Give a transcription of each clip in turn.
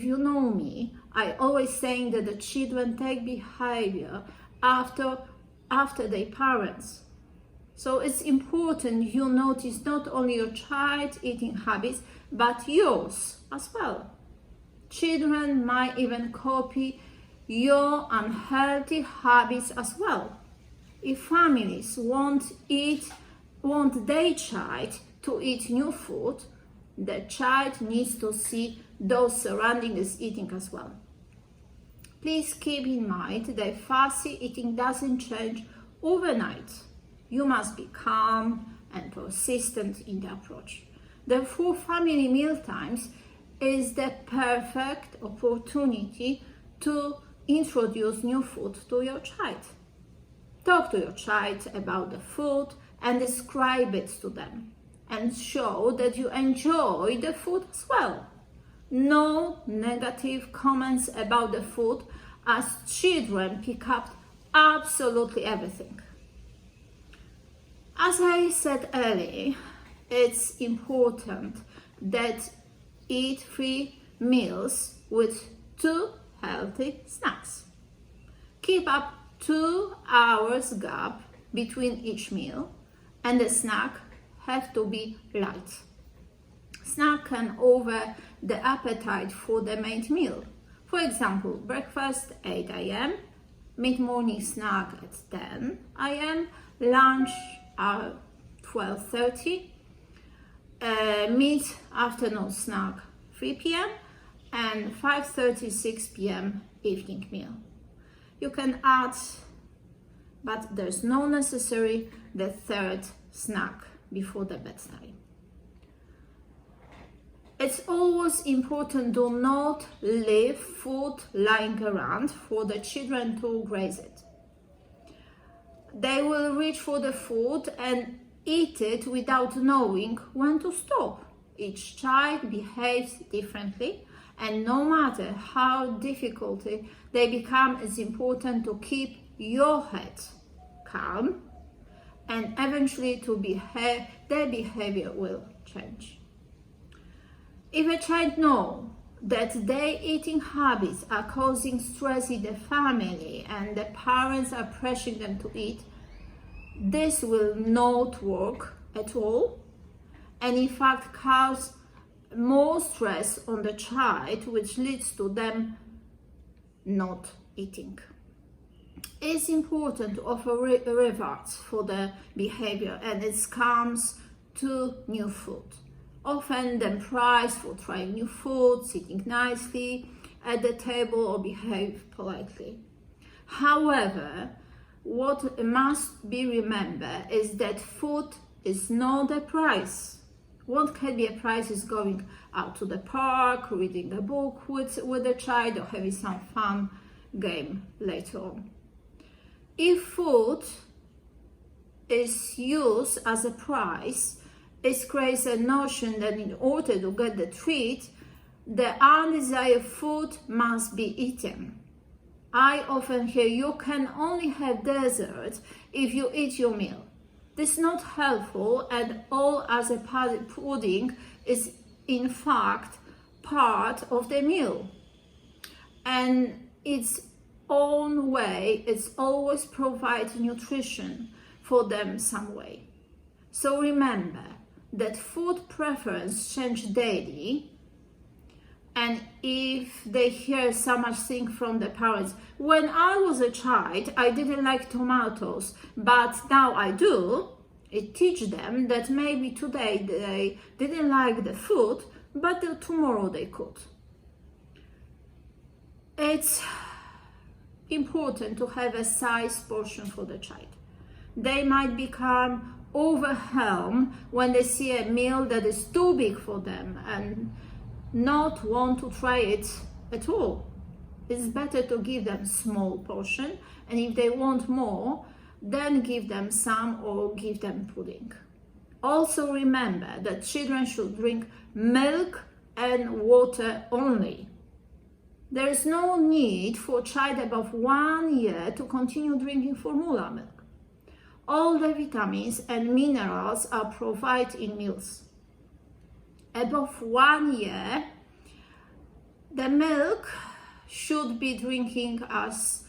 you know me, I always saying that the children take behavior after their parents. So it's important you notice not only your child's eating habits, but yours as well. Children might even copy your unhealthy habits as well. If families want their child to eat new food, the child needs to see those surrounding is eating as well. Please keep in mind that fussy eating doesn't change overnight. You must be calm and persistent in the approach. Therefore, family mealtimes is the perfect opportunity to introduce new food to your child. Talk to your child about the food and describe it to them, and show that you enjoy the food as well. No negative comments about the food, as children pick up absolutely everything. As I said earlier, it's important that eat 3 meals with 2 healthy snacks. Keep up 2 hours gap between each meal, and the snack have to be light. Snack can over the appetite for the main meal. For example, breakfast 8 a.m., mid-morning snack at 10 a.m., lunch at 12:30, mid-afternoon snack 3 p.m., and 5:36 p.m. evening meal. You can add, but there's no necessary, the 3rd snack before the bedtime. It's always important to not leave food lying around for the children to graze it. They will reach for the food and eat it without knowing when to stop. Each child behaves differently, and no matter how difficult they become, it's important to keep your head calm, and eventually their behavior will change. If a child knows that their eating habits are causing stress in the family and the parents are pressuring them to eat, this will not work at all, and in fact cause more stress on the child, which leads to them not eating. It's important to offer rewards for the behavior, and it comes to new food. Often them prize for trying new food, sitting nicely at the table, or behave politely. However, what must be remembered is that food is not a prize. What can be a prize is going out to the park, reading a book with the child, or having some fun game later on. If food is used as a prize, it creates a notion that in order to get the treat, the undesired food must be eaten. I often hear you can only have dessert if you eat your meal. This is not helpful at all, as a pudding is in fact part of the meal. And its own way, it's always provide nutrition for them some way. So remember that food preference change daily, and if they hear so much thing from the parents, when I was a child I didn't like tomatoes, but now I do, it teach them that maybe today they didn't like the food, but tomorrow they could. It's important to have a size portion for the child. They might become overwhelmed when they see a meal that is too big for them and not want to try it at all. It's better to give them small portion, and if they want more, then give them some or give them pudding. Also remember that children should drink milk and water only. There is no need for a child above 1 year to continue drinking formula milk. All the vitamins and minerals are provided in meals. Above 1 year, The milk should be drinking as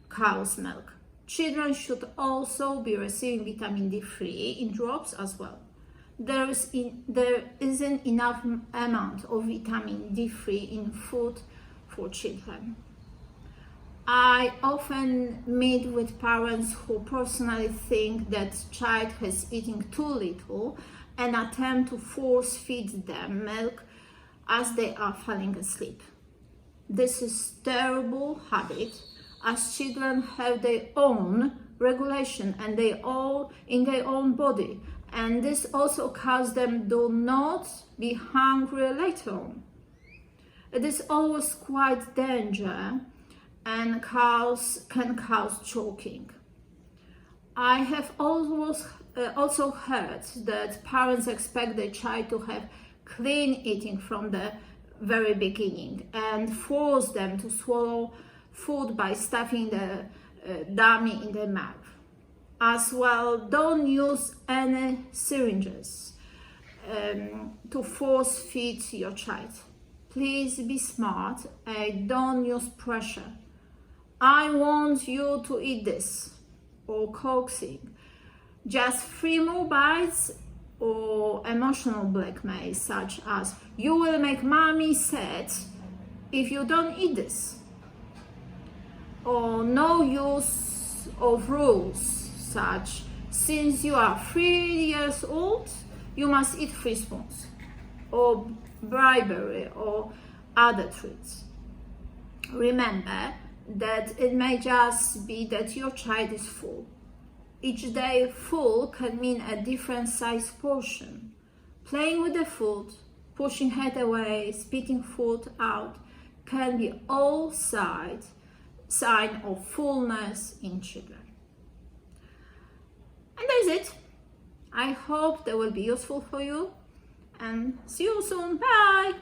cow's milk. Children should also be receiving vitamin D3 in drops as well. There isn't enough amount of vitamin D3 in food for children. I often meet with parents who personally think that child is eating too little and attempt to force feed them milk as they are falling asleep. This is terrible habit, as children have their own regulation and in their own body, and this also causes them do not be hungry later on. It is always quite dangerous and can cause choking. I have also heard that parents expect their child to have clean eating from the very beginning and force them to swallow food by stuffing the dummy in their mouth. As well, don't use any syringes to force feed your child. Please be smart and don't use pressure. I want you to eat this, or coaxing. Just 3 more bites, or emotional blackmail such as you will make mommy sad if you don't eat this, or no use of rules such since you are 3 years old you must eat 3 spoons, or bribery or other treats. Remember that it may just be that your child is full. Each day full can mean a different size portion. Playing with the food, pushing head away, spitting food out can be all sign of fullness in children. And that's it. I hope that will be useful for you, and see you soon. Bye!